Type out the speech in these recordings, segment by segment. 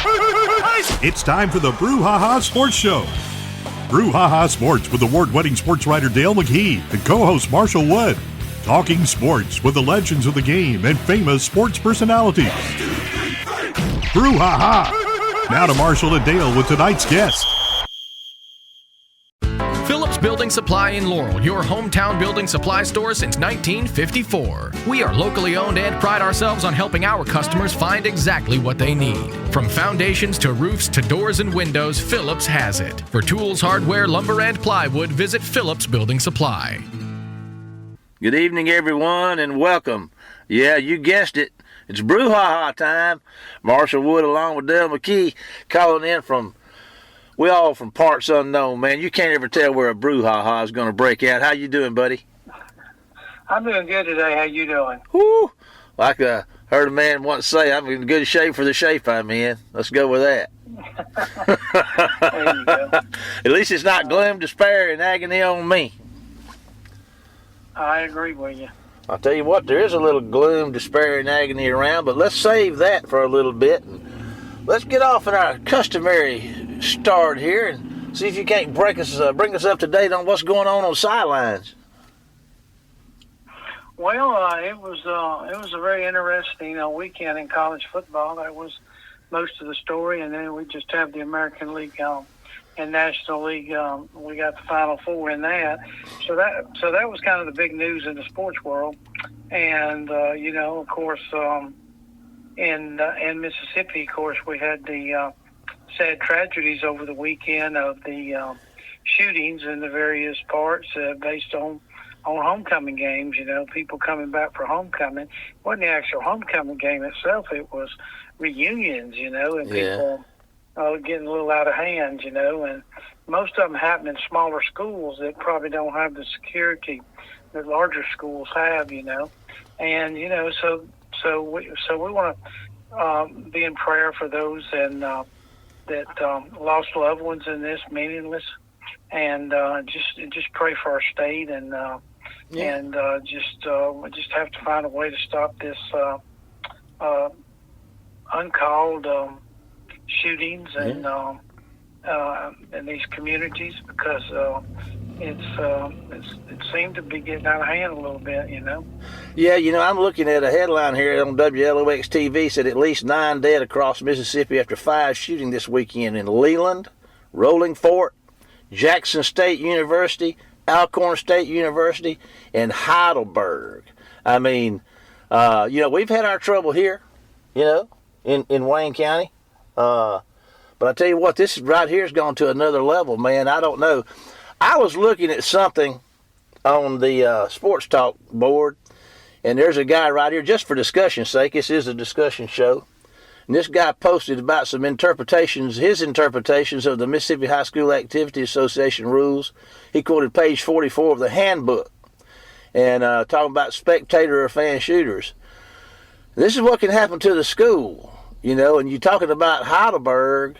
It's time for the Brouhaha Sports Show. Brouhaha Sports with award-winning sports writer Dale McKee and co-host Marshall Wood. Talking sports with the legends of the game and famous sports personalities. Brouhaha! Now to Marshall and Dale with tonight's guest. Phillips Building Supply in Laurel, your hometown building supply store since 1954. We are locally owned and pride ourselves on helping our customers find exactly what they need. From foundations to roofs to doors and windows, Phillips has it. For tools, hardware, lumber, and plywood, visit Phillips Building Supply. Good evening, everyone, and welcome. Yeah, you guessed it. It's Brouhaha time. Marshall Wood along with Dale McKee calling in from parts unknown, man. You can't ever tell where a brouhaha is going to break out. How you doing, buddy? I'm doing good today. How you doing? Woo! Like I heard a man once say, I'm in good shape for the shape I'm in. Let's go with that. There you go. At least it's not gloom, despair, and agony on me. I agree with you. I'll tell you what, there is a little gloom, despair, and agony around, but let's save that for a little bit. And let's get off in our customary start here and see if you can't bring us up to date on what's going on sidelines. Well, it was a very interesting weekend in college football. That was most of the story, and then we just have the American League and National League. We got the Final Four in that. So that was kind of the big news in the sports world. And of course, in Mississippi, of course, we had the sad tragedies over the weekend of the shootings in the various parts based on homecoming games. People coming back for homecoming. It wasn't the actual homecoming game itself. It was reunions, and people getting a little out of hand, and most of them happen in smaller schools that probably don't have the security that larger schools have, and so we want to be in prayer for those and that lost loved ones in this meaningless, and just pray for our state and just have to find a way to stop this uncalled shootings and in these communities, because it seemed to be getting out of hand a little bit, Yeah, I'm looking at a headline here on WLOX TV, said at least 9 dead across Mississippi after 5 shooting this weekend in Leland, Rolling Fork, Jackson State University, Alcorn State University, and Heidelberg. I mean, we've had our trouble here, in Wayne County. But I tell you what, this right here has gone to another level, man. I don't know. I was looking at something on the Sports Talk board, and there's a guy right here, just for discussion's sake. This is a discussion show. And this guy posted about some his interpretations of the Mississippi High School Activity Association rules. He quoted page 44 of the handbook and talking about spectator or fan shooters. This is what can happen to the school, and you're talking about Heidelberg.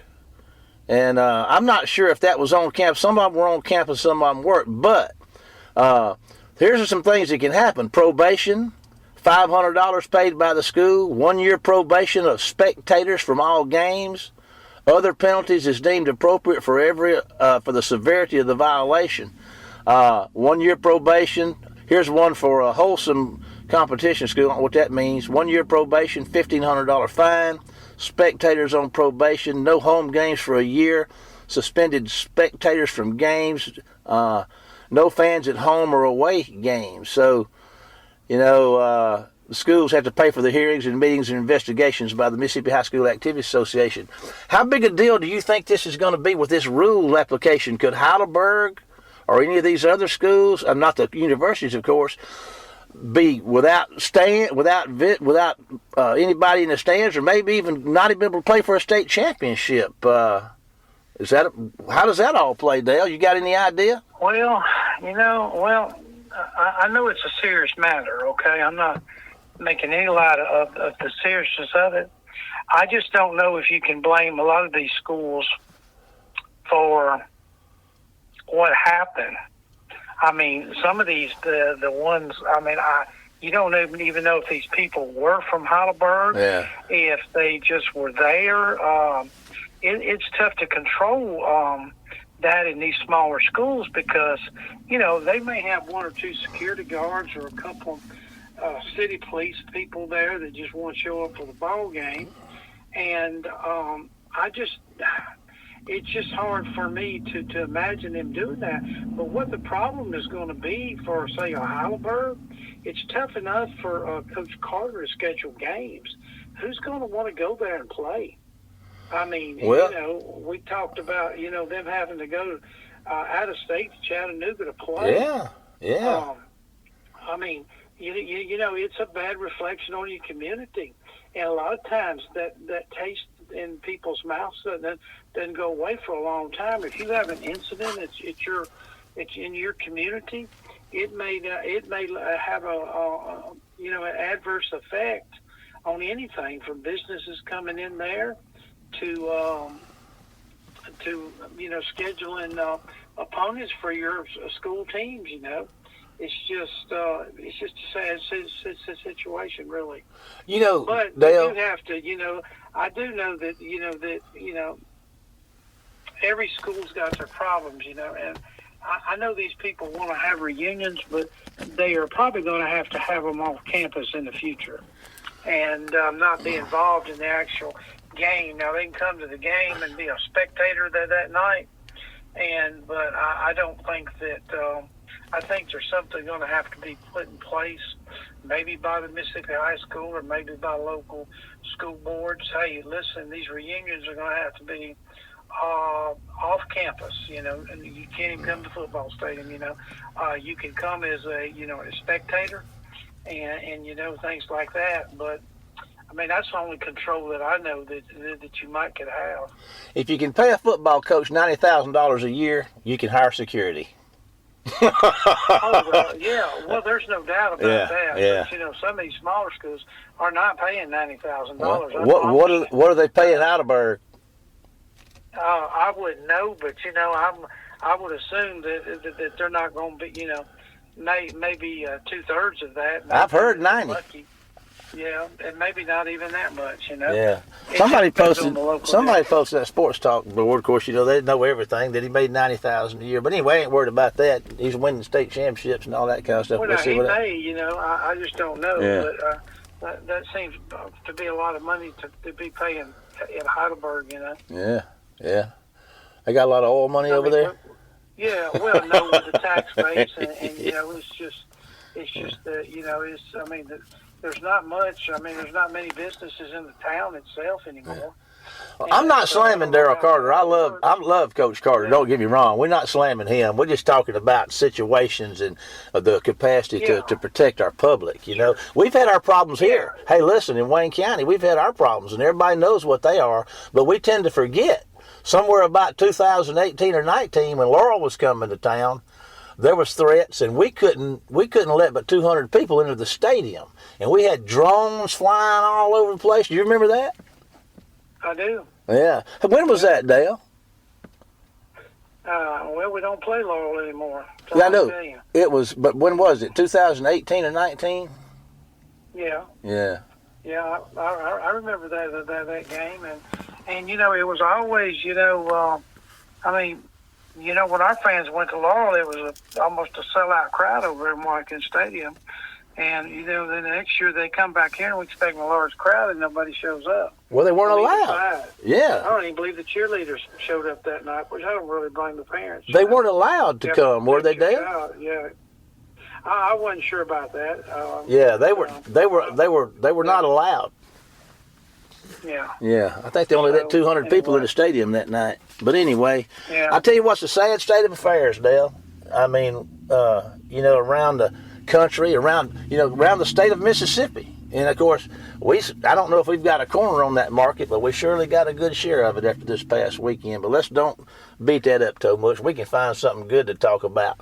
And I'm not sure if that was on campus. Some of them were on campus, some of them weren't. But here's some things that can happen. Probation, $500 paid by the school, 1 year probation of spectators from all games. Other penalties is deemed appropriate for the severity of the violation. 1 year probation. Here's one for a wholesome competition school. I don't know what that means. 1 year probation, $1,500 fine. Spectators on probation, no home games for a year, suspended spectators from games, no fans at home or away games. So, the schools have to pay for the hearings and meetings and investigations by the Mississippi High School Activity Association. How big a deal do you think this is going to be with this rule application? Could Heidelberg or any of these other schools, not the universities, of course, be without anybody in the stands, or maybe even not even able to play for a state championship? How does that all play, Dale? You got any idea? Well, I know it's a serious matter. Okay, I'm not making any light of the seriousness of it. I just don't know if you can blame a lot of these schools for what happened. I mean, some of these, the ones, I mean, You don't even know if these people were from Heidelberg, if they just were there. It's tough to control that in these smaller schools because, they may have one or two security guards or a couple city police people there that just want to show up for the ball game. And it's just hard for me to imagine them doing that. But what the problem is going to be for, say, a Heidelberg, it's tough enough for Coach Carter to schedule games. Who's going to want to go there and play? I mean, we talked about, them having to go out of state to Chattanooga to play. Yeah. I mean, it's a bad reflection on your community. And a lot of times that taste in people's mouths doesn't go away for a long time. If you have an incident, it's in your community, it may have an adverse effect on anything from businesses coming in there to scheduling opponents for your school teams. It's just a sad situation, really. But Dale, you have to, I do know that, every school's got their problems, and I know these people want to have reunions, but they are probably going to have them off campus in the future and not be involved in the actual game. Now, they can come to the game and be a spectator that night, but I don't think that I think there's something going to have to be put in place, maybe by the Mississippi High School or maybe by local school boards. Hey, listen, these reunions are going to have to be off campus, and you can't even come to the football stadium, you can come as a spectator and things like that. But I mean, that's the only control that I know that you might could have. If you can pay a football coach $90,000 a year, you can hire security. Well, there's no doubt about that. Yeah. But, some of these smaller schools are not paying $90,000. What are they paying Heidelberg? I wouldn't know, but I would assume that they're not going to be, maybe 2/3 of that. I've heard 90. Lucky. Yeah, and maybe not even that much, Yeah. Somebody posted that Sports Talk board. Of course, they know everything, that he made $90,000 a year. But anyway, I ain't worried about that. He's winning state championships and all that kind of stuff. Well, he may, I just don't know. Yeah. But that seems to be a lot of money to be paying in Heidelberg, Yeah. They got a lot of oil money over there? Yeah, well, no, with the tax rates, and it's just that, there's not much. There's not many businesses in the town itself anymore. I'm not slamming Daryl Carter. I love Coach Carter. Don't get me wrong. We're not slamming him. We're just talking about situations and the capacity to protect our public. We've had our problems here. Hey, listen, in Wayne County, we've had our problems, and everybody knows what they are. But we tend to forget. Somewhere about 2018 or 19, when Laurel was coming to town, there was threats, and we couldn't let but 200 people into the stadium, and we had drones flying all over the place. Do you remember that? I do. Yeah. When was that, Dale? Well, we don't play Laurel anymore. Yeah, I know. It was, but when was it? 2018 or 19? Yeah. Yeah. Yeah, I remember that game, and it was always, when our fans went to Laurel, it was almost a sellout crowd over in Watkins Stadium. And, then the next year they come back here and we expect a large crowd and nobody shows up. Well, they weren't allowed. Yeah. I don't even believe the cheerleaders showed up that night, which I don't really blame the parents. They weren't allowed to come, were they, Dale? Yeah. I wasn't sure about that. They were not allowed. Yeah. Yeah, I think they only let 200 people in the stadium that night. But anyway, I tell you what's a sad state of affairs, Dale. Around the country, around the state of Mississippi. And of course, I don't know if we've got a corner on that market, but we surely got a good share of it after this past weekend. But let's don't beat that up too much. We can find something good to talk about.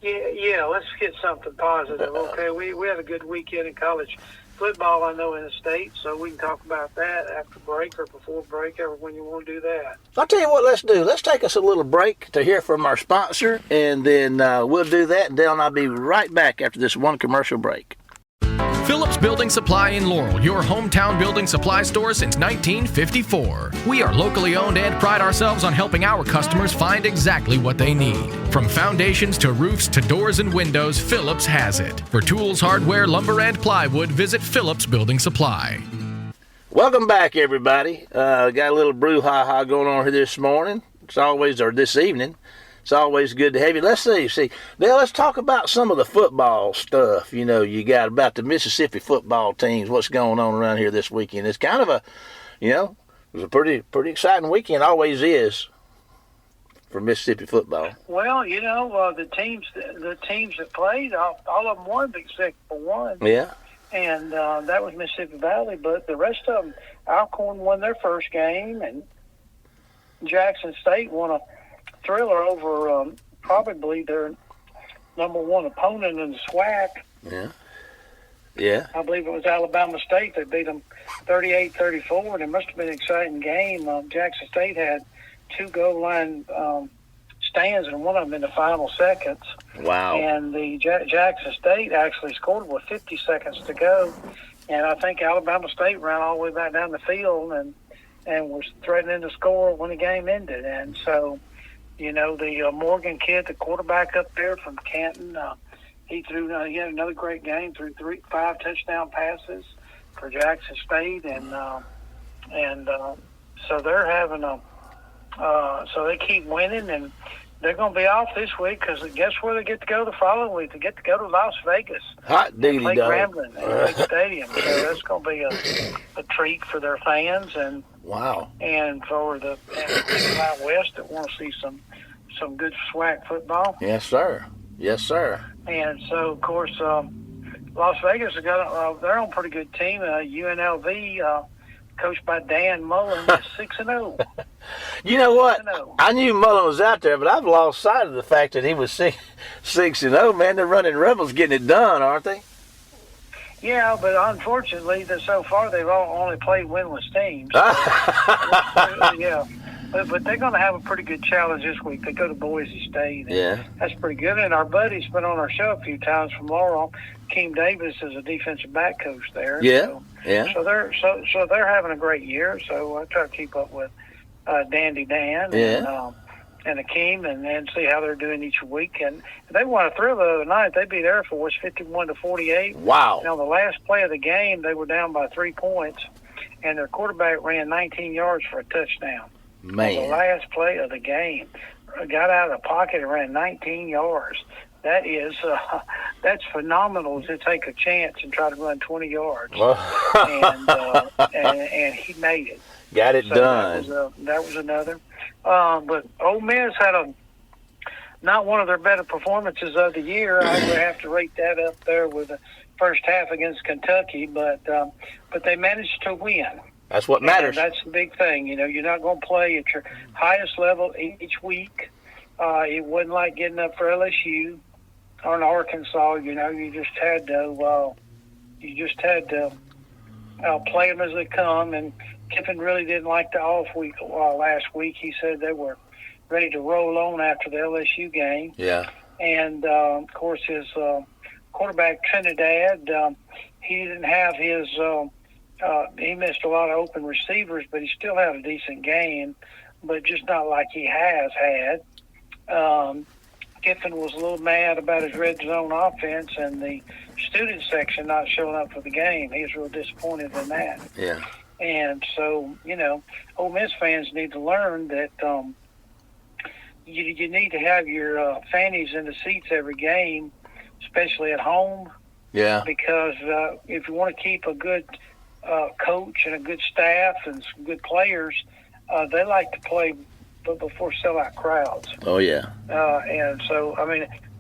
Yeah, let's get something positive. Okay, we had a good weekend in college football, I know, in the state, so we can talk about that after break or before break, or when you want to do that. I'll tell you what, let's do. Let's take us a little break to hear from our sponsor, and then we'll do that, and Dale and I'll be right back after this one commercial break. Phillips Building Supply in Laurel, your hometown building supply store since 1954. We are locally owned and pride ourselves on helping our customers find exactly what they need. From foundations to roofs to doors and windows, Phillips has it. For tools, hardware, lumber, and plywood, visit Phillips Building Supply. Welcome back, everybody. Got a little brouhaha going on here this morning. This evening. It's always good to have you. Let's see, Dale, let's talk about some of the football stuff. You got about the Mississippi football teams, what's going on around here this weekend. It's kind of it was a pretty exciting weekend, always is, for Mississippi football. Well, the teams that played, all of them won except for one. Yeah. And that was Mississippi Valley, but the rest of them, Alcorn won their first game, and Jackson State won a thriller over probably their number one opponent in the SWAC. Yeah. I believe it was Alabama State. They beat them 38-34, and it must have been an exciting game. Jackson State had 2 goal line stands, and one of them in the final seconds. Wow. And the Jackson State actually scored with 50 seconds to go, and I think Alabama State ran all the way back down the field and was threatening to score when the game ended. And so, the Morgan kid, the quarterback up there from Canton, he had another great game, threw 5 touchdown passes for Jackson State, and so they're having so they keep winning, and they're going to be off this week because guess where they get to go the following week? They get to go to Las Vegas. Hot diggity play dog. Grambling at Lake Stadium. So that's going to be a treat for their fans, and wow. And for the people out west that want to see some good SWAC football. Yes, sir. And so, of course, Las Vegas has got their own pretty good team. UNLV, coached by Dan Mullen, is 6-0. You know what? 6-0. I knew Mullen was out there, but I've lost sight of the fact that he was 6-0. Man, they're running Rebels getting it done, aren't they? Yeah, but unfortunately, so far they've only played winless teams. Yeah. But they're going to have a pretty good challenge this week. They go to Boise State. Yeah. That's pretty good. And our buddy's been on our show a few times from Laurel. Keem Davis is a defensive back coach there. Yeah. So they're having a great year. So I try to keep up with Dandy Dan and Akeem and see how they're doing each week. And they won a thrill the other night. They beat Air Force 51-48. Wow. And on the last play of the game, they were down by 3 points, and their quarterback ran 19 yards for a touchdown. Man. On the last play of the game, got out of the pocket and ran 19 yards. That is, that's phenomenal to take a chance and try to run 20 yards. and he made it. Got it done. That was another. But Ole Miss had not one of their better performances of the year. I would have to rate that up there with the first half against Kentucky, but they managed to win. That's what matters. And that's the big thing. You're not going to play at your highest level each week. It wasn't like getting up for LSU or in Arkansas. You just had to play them as they come. And Kiffin really didn't like the off week last week. He said they were ready to roll on after the LSU game. Yeah. And of course, his quarterback Trinidad, he didn't have his. He missed a lot of open receivers, but he still had a decent game, but just not like he has had. Kiffin was a little mad about his red zone offense and the student section not showing up for the game. He was real disappointed in that. Yeah. And so, Ole Miss fans need to learn that you need to have your fannies in the seats every game, especially at home. Yeah. Because if you want to keep a good coach and a good staff and some good players, they like to play before sellout crowds. Oh, yeah. And so,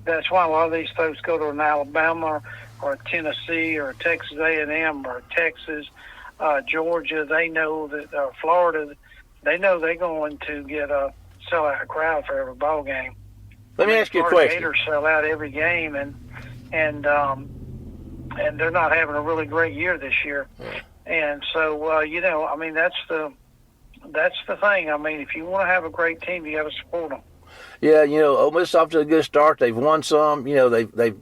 that's why a lot of these folks go to an Alabama or a Tennessee or a Texas A&M or Texas, Georgia. They know that Florida, they know they're going to get a sellout crowd for every ball game. Let me ask you a question. Gators sell out every game, and they're not having a really great year this year. Yeah. And so, that's the thing. If you want to have a great team, you got to support them. Yeah, Ole Miss off to a good start. They've won some. They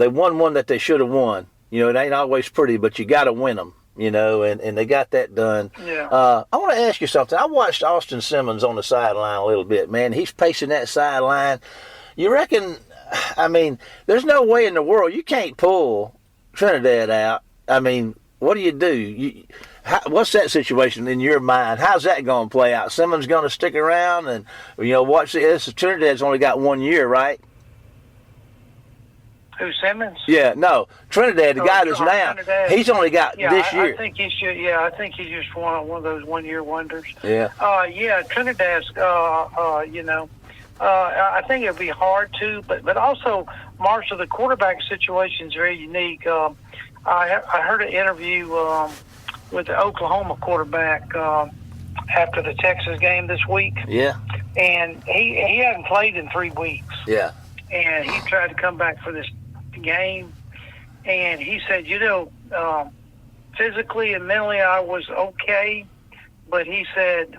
won one that they should have won. You know, it ain't always pretty, but you got to win them. You know, and they got that done. Yeah. I want to ask you something. I watched Austin Simmons on the sideline a little bit, man. He's pacing that sideline. You reckon, I mean, there's no way in the world you can't pull Trinidad out. I mean, what do you do? What's that situation in your mind? How's that going to play out? Simmons going to stick around? And, you know, watch this. Trinidad's only got 1 year, right? Who, Simmons? Yeah, no. Trinidad, the guy that's now, Trinidad. He's only got this year. I think he should. Yeah, I think he's just one of those 1 year wonders. Yeah. Yeah, Trinidad's. You know, I think it'll be hard to, but also, Marshall, the quarterback situation is very unique. I heard an interview with the Oklahoma quarterback after the Texas game this week. Yeah. And he hadn't played in 3 weeks. Yeah. And he tried to come back for this game, and he said, you know, physically and mentally I was okay, but he said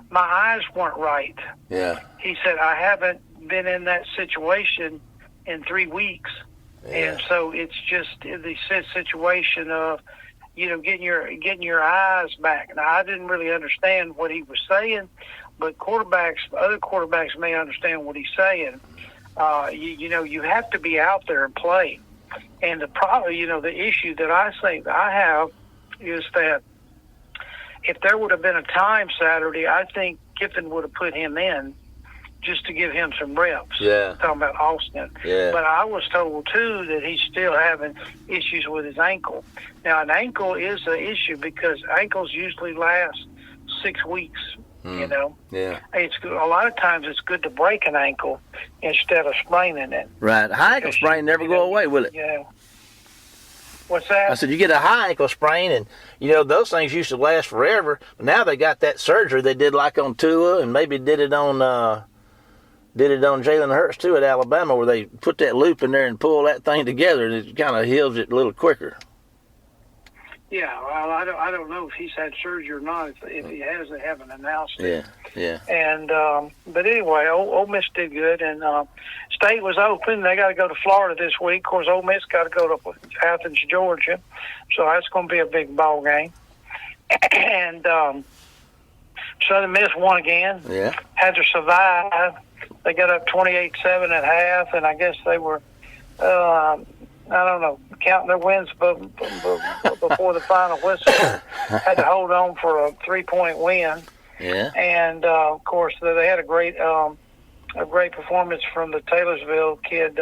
my eyes weren't right. Yeah. He said I haven't been in that situation in 3 weeks, and so it's just the situation of, you know, getting your eyes back. Now, I didn't really understand what he was saying, but other quarterbacks may understand what he's saying. You know, you have to be out there and play. And the issue that I think I have is that if there would have been a time Saturday, I think Kiffin would have put him in just to give him some reps. Yeah. Talking about Austin. Yeah. But I was told, too, that he's still having issues with his ankle. Now, an ankle is an issue because ankles usually last 6 weeks. You know, it's a lot of times it's good to break an ankle instead of spraining it. Right, high ankle sprain never go away, will it? Yeah. What's that? I said you get a high ankle sprain, and you know those things used to last forever. But now they got that surgery they did like on Tua, and maybe did it on Jalen Hurts too at Alabama, where they put that loop in there and pull that thing together, and it kind of heals it a little quicker. Yeah, well, I don't know if he's had surgery or not. If he has, they haven't announced it. Yeah. And but anyway, Ole Miss did good, and State was open. They got to go to Florida this week. Of course, Ole Miss got to go to Athens, Georgia, so that's going to be a big ball game. And Southern Miss won again. Yeah. Had to survive. They got up 28-7 at half, and I guess they were. I don't know, counting their wins before the final whistle. Had to hold on for a 3-point win. Yeah. And of course, they had a great performance from the Taylorsville kid,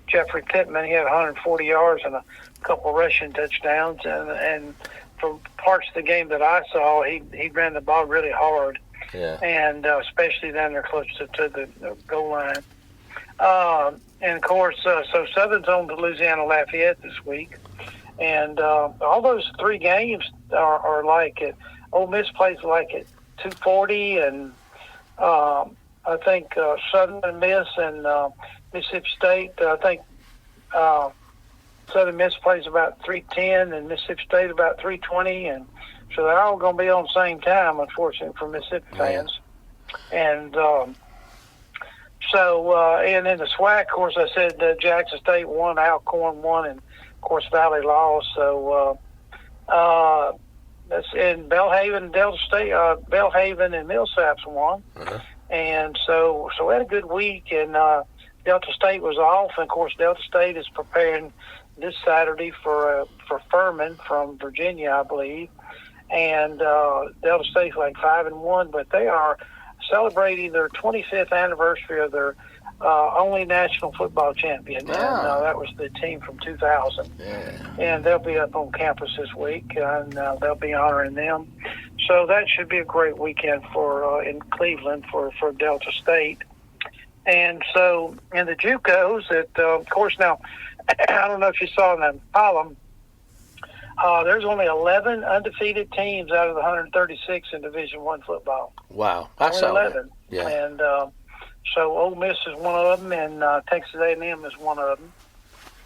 Jeffrey Pittman. He had 140 yards and a couple rushing touchdowns. And for parts of the game that I saw, he ran the ball really hard. Yeah. And especially down there close to the goal line. And, of course, so Southern's on to Louisiana Lafayette this week. And all those 3 games are like it. Ole Miss plays like at 2:40, and I think Southern Miss and Mississippi State, I think Southern Miss plays about 3:10 and Mississippi State about 3:20. And so they're all going to be on the same time, unfortunately, for Mississippi fans. And and in the SWAC, of course, I said Jackson State won, Alcorn won, and, of course, Valley lost. So that's in Belhaven, Delta State, Belhaven and Millsaps won. Uh-huh. And so we had a good week, and Delta State was off. And, of course, Delta State is preparing this Saturday for Furman from Virginia, I believe. And Delta State's like 5-1, but they are celebrating their 25th anniversary of their only national football champion. And that was the team from 2000. Yeah. And they'll be up on campus this week, and they'll be honoring them. So that should be a great weekend for in Cleveland for Delta State. And so in the JUCOs, of course, now, I don't know if you saw in the column, there's only 11 undefeated teams out of the 136 in Division I football. Wow, I only saw 11. That. Yeah. And so Ole Miss is one of them, and Texas A&M is one of them,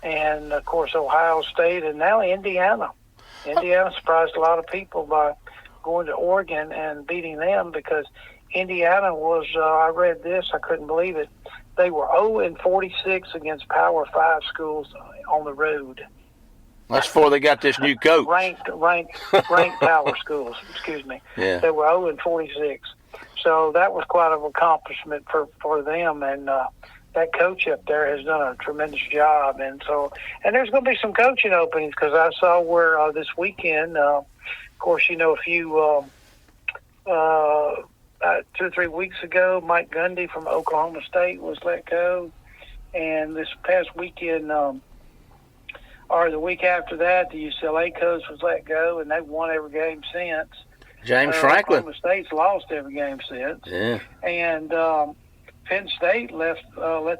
and of course Ohio State, and now Indiana. Indiana surprised a lot of people by going to Oregon and beating them, because Indiana was. I read this, I couldn't believe it. They were 0-46 against Power 5 schools on the road. That's before they got this new coach. ranked power schools. Excuse me. Yeah. They were 0-46. So that was quite an accomplishment for them, and that coach up there has done a tremendous job. And there's going to be some coaching openings, because I saw where this weekend, of course, a few 2 or 3 weeks ago, Mike Gundy from Oklahoma State was let go, and this past weekend, or the week after that, the UCLA coach was let go, and they've won every game since. James Franklin. Oklahoma State's lost every game since. Yeah. And Penn State let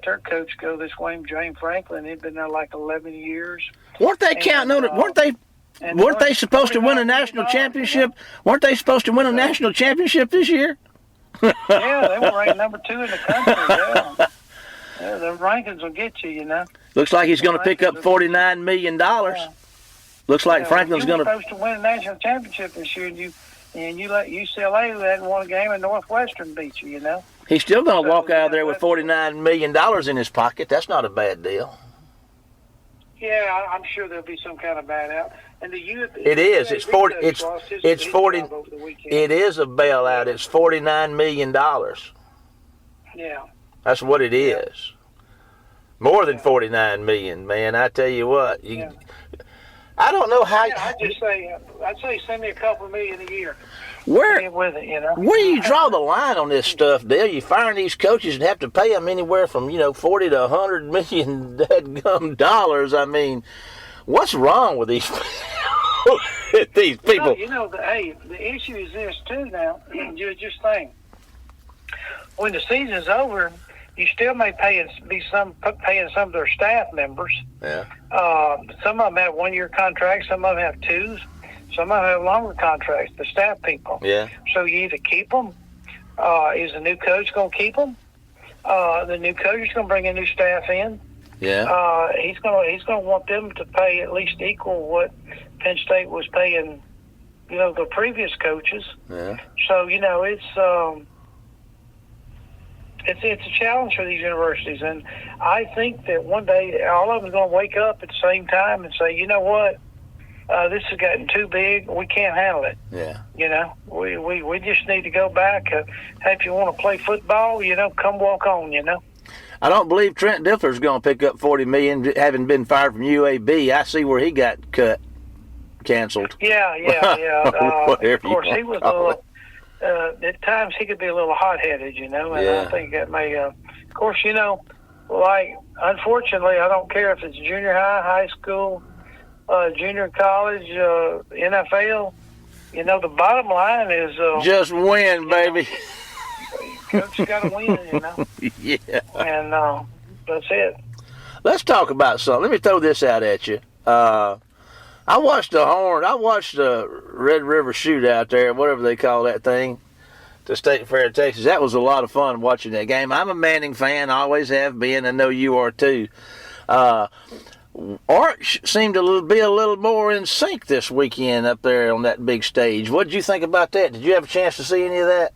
their coach go this way, James Franklin. He'd been there like 11 years. Weren't they counting on it? Weren't they supposed to win a national championship? Weren't they supposed to win a national championship this year? Yeah, they were ranked number 2 in the country. Yeah. Yeah, the rankings will get you, Looks like he's going to pick up $49 million. Yeah. Looks like Franklin's going to. You were supposed to win a national championship this year, and you let UCLA, who hadn't won a game, and Northwestern beat you. He's still going to walk out of there with $49 million in his pocket. That's not a bad deal. Yeah, I'm sure there'll be some kind of bad out. And it is. It's 40. It's 40. It is a bailout. It's $49 million. Yeah. That's what it is. More than $49 million, man. I tell you what. I don't know how. Yeah, I'd say send me a couple of million a year. Where with it, Where do you draw the line on this stuff, Dale? You firing these coaches and have to pay them anywhere from $40 to $100 million dadgum dollars. I mean, what's wrong with these these people? The issue is this too. Now, you just think, when the season's over, you still may paying some of their staff members. Yeah. Some of them have 1-year contracts. Some of them have 2s. Some of them have longer contracts. The staff people. Yeah. So you either keep them. Is the new coach going to keep them? The new coach is going to bring a new staff in. Yeah. He's going to want them to pay at least equal what Penn State was paying, the previous coaches. Yeah. So it's a challenge for these universities, and I think that one day all of them are going to wake up at the same time and say, you know what, this has gotten too big. We can't handle it. Yeah. We just need to go back. Hey, if you want to play football, come walk on. I don't believe Trent Dilfer's going to pick up $40 million, having been fired from UAB. I see where he got canceled. Yeah. Of course, he was a little. At times he could be a little hot-headed, and I think that may, of course, unfortunately, I don't care if it's junior high, high school, junior college, NFL, the bottom line is... just win, baby. Coach got to win, Yeah. And that's it. Let's talk about something. Let me throw this out at you. I watched the Red River Shootout there, whatever they call that thing, the State Fair of Texas. That was a lot of fun watching that game. I'm a Manning fan, always have been. I know you are too. Arch seemed to be a little more in sync this weekend up there on that big stage. What did you think about that? Did you have a chance to see any of that?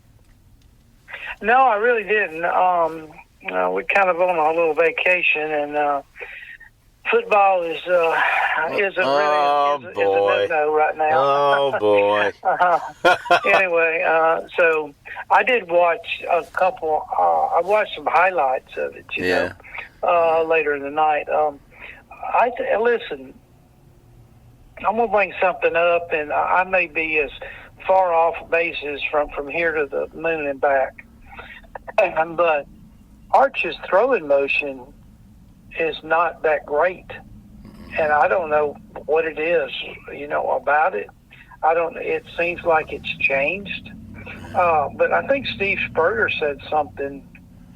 No, I really didn't. We're kind of on a little vacation, and football is a no right now. Oh boy. Anyway, so I did watch a couple. I watched some highlights of it. You know, later in the night. Listen. I'm gonna bring something up, and I may be as far off bases from here to the moon and back. But Arch's throwing motion is not that great, and I don't know what it is, about it. It seems like it's changed. But I think Steve Spurrier said something,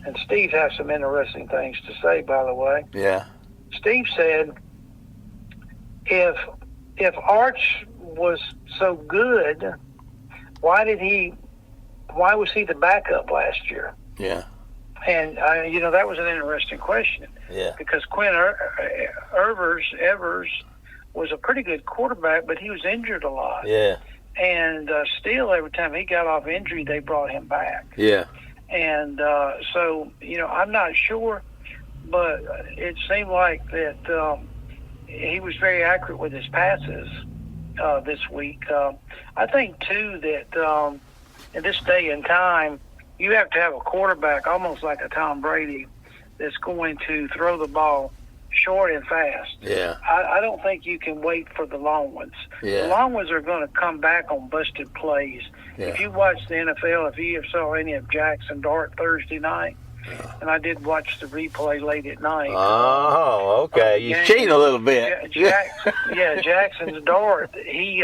and Steve has some interesting things to say, by the way. Yeah. Steve said, if Arch was so good, why was he the backup last year? Yeah. And, that was an interesting question. Yeah. Because Quinn Evers was a pretty good quarterback, but he was injured a lot. Yeah. And still, every time he got off injury, they brought him back. Yeah. And so, I'm not sure, but it seemed like that he was very accurate with his passes this week. I think, too, that in this day and time, you have to have a quarterback almost like a Tom Brady that's going to throw the ball short and fast. Yeah. I don't think you can wait for the long ones. Yeah. The long ones are going to come back on busted plays. Yeah. If you watch the NFL, if you saw any of Jackson Dart Thursday night, and I did watch the replay late at night. Oh, okay. You're cheating a little bit. Jackson's Dart, his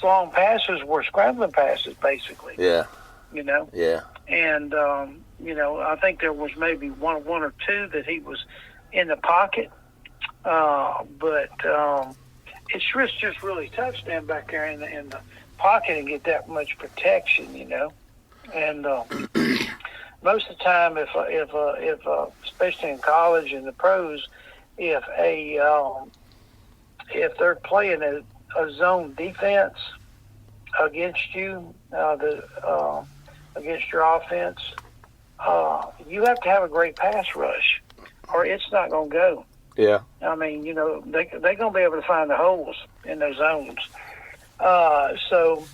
long passes were scrambling passes, basically. Yeah. You know? Yeah. And, I think there was maybe one or two that he was in the pocket. But it's just really tough standing back there in the pocket and get that much protection, you know? And most of the time, if especially in college and the pros, if they're playing a zone defense against you, against your offense, you have to have a great pass rush, or it's not going to go. Yeah. I mean, they're going to be able to find the holes in those zones. So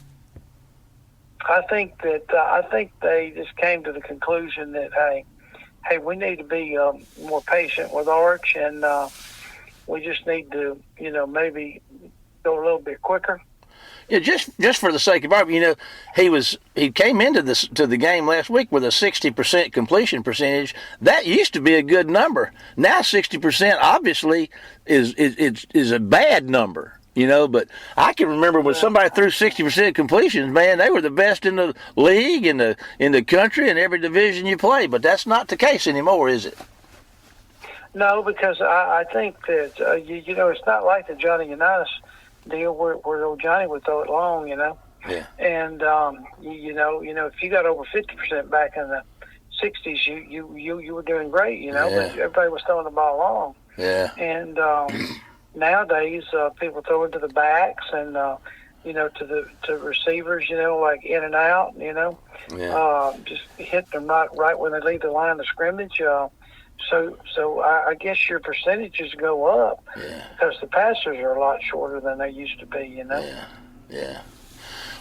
I think they just came to the conclusion that hey, we need to be more patient with Arch, and we just need to maybe go a little bit quicker. Yeah, just for the sake of argument, he came into the game last week with a 60% completion percentage. That used to be a good number. Now 60% obviously is a bad number. But I can remember when somebody threw 60% completions, man, they were the best in the league, in the country, in every division you play. But that's not the case anymore, is it? No, because I think that it's not like the Johnny Unitas deal where old Johnny would throw it long, Yeah. And if you got over 50% back in the 60s, you were doing great, Yeah. But everybody was throwing the ball long. Yeah. And nowadays, people throw it to the backs and to receivers, like in and out, Yeah. just hit them right when they leave the line of scrimmage. So I guess your percentages go up because the passes are a lot shorter than they used to be, Yeah.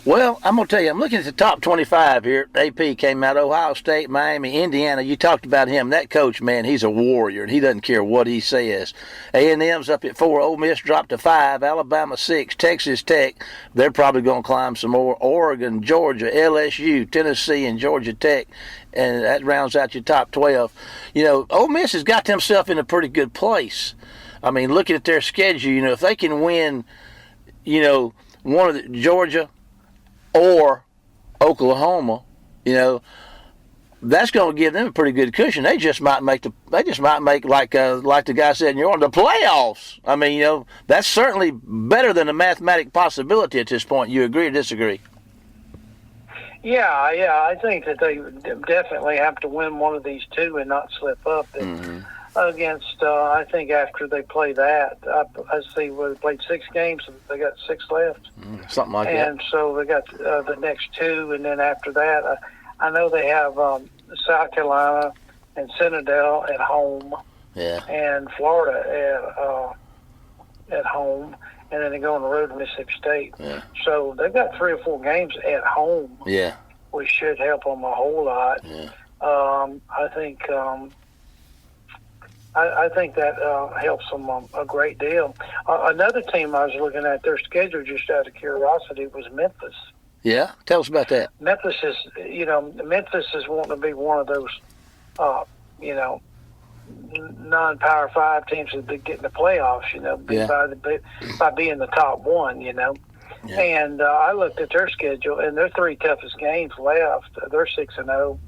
Well, I'm going to tell you, I'm looking at the top 25 here. AP came out, Ohio State, Miami, Indiana. You talked about him. That coach, man, he's a warrior, and he doesn't care what he says. A&M's up at 4. Ole Miss dropped to 5. Alabama 6. Texas Tech, they're probably going to climb some more. Oregon, Georgia, LSU, Tennessee, and Georgia Tech. And that rounds out your top 12. Ole Miss has got themselves in a pretty good place. I mean, looking at their schedule, if they can win, one of the Georgia or Oklahoma, that's going to give them a pretty good cushion. They just might make like the guy said in the playoffs. I mean, that's certainly better than a mathematic possibility at this point. You agree or disagree? Yeah, I think that they definitely have to win one of these two and not slip up. Against, I think after they play that, I see they played 6 games, and they got 6 left. Something like that. And so they got the next 2, and then after that, I know they have South Carolina and Citadel at home, and Florida at home, and then they go on the road to Mississippi State. Yeah. So they've got 3 or 4 games at home, which should help them a whole lot. Yeah. I think that helps them a great deal. Another team I was looking at, their schedule just out of curiosity, was Memphis. Yeah? Tell us about that. Memphis is wanting to be one of those, non-Power 5 teams that get in the playoffs, by being the top one, Yeah. And I looked at their schedule, and their 3 toughest games left. They're 6-0.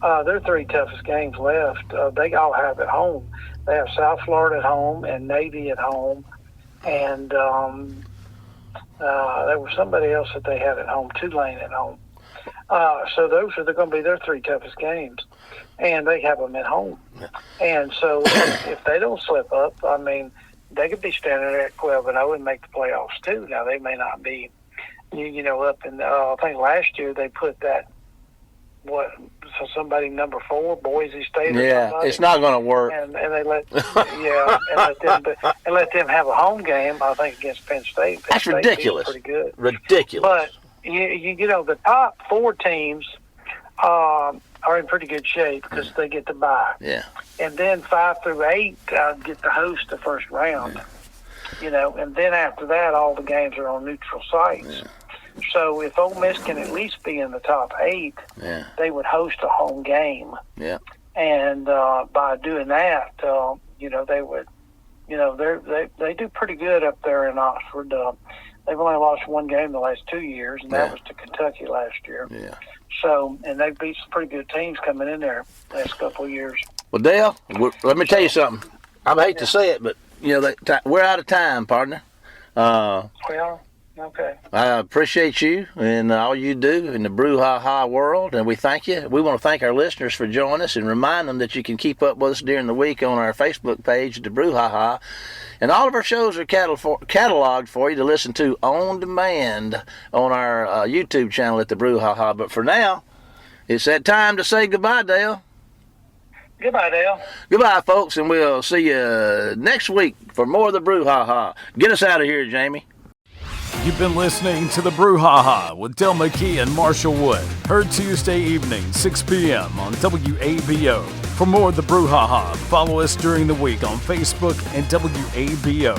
Their 3 toughest games left, they all have at home. They have South Florida at home and Navy at home, and there was somebody else that they had at home, Tulane at home. So those are going to be their 3 toughest games, and they have them at home. And so if they don't slip up, I mean, they could be standing there at 12-0 and make the playoffs too. Now they may not be, up in. I think last year they put that to somebody number 4, Boise State. Or Yeah, somebody, it's not going to work. and they let and let them have a home game. I think against Penn State. That's State ridiculous. Pretty good. Ridiculous. But you know the top 4 teams are in pretty good shape because they get to bye. Yeah. And then 5 through 8 get to host the first round. Yeah. You know, and then after that, all the games are on neutral sites. Yeah. So if Ole Miss can at least be in the top 8, Yeah. they would host a home game. Yeah. And by doing that, you know, they would, you know, they do pretty good up there in Oxford. They've only lost 1 game the last 2 years, and that was to Kentucky last year. Yeah. So, and they beat some pretty good teams coming in there last couple of years. Well, Dale, let me tell you something. I hate to say it, but you know we're out of time, partner. Well, okay. I appreciate you and all you do in the Brouhaha world, and we thank you. We want to thank our listeners for joining us and remind them that you can keep up with us during the week on our Facebook page, the Brouhaha. And all of our shows are cataloged for you to listen to on demand on our YouTube channel at the Brouhaha. But for now, it's that time to say goodbye, Dale. Goodbye, Dale. Goodbye, folks, and we'll see you next week for more of the Brouhaha. Get us out of here, Jamie. You've been listening to the Brouhaha with Dale McKee and Marshall Wood. Heard Tuesday evening, 6 p.m. on WABO. For more of the Brouhaha, follow us during the week on Facebook and WABO.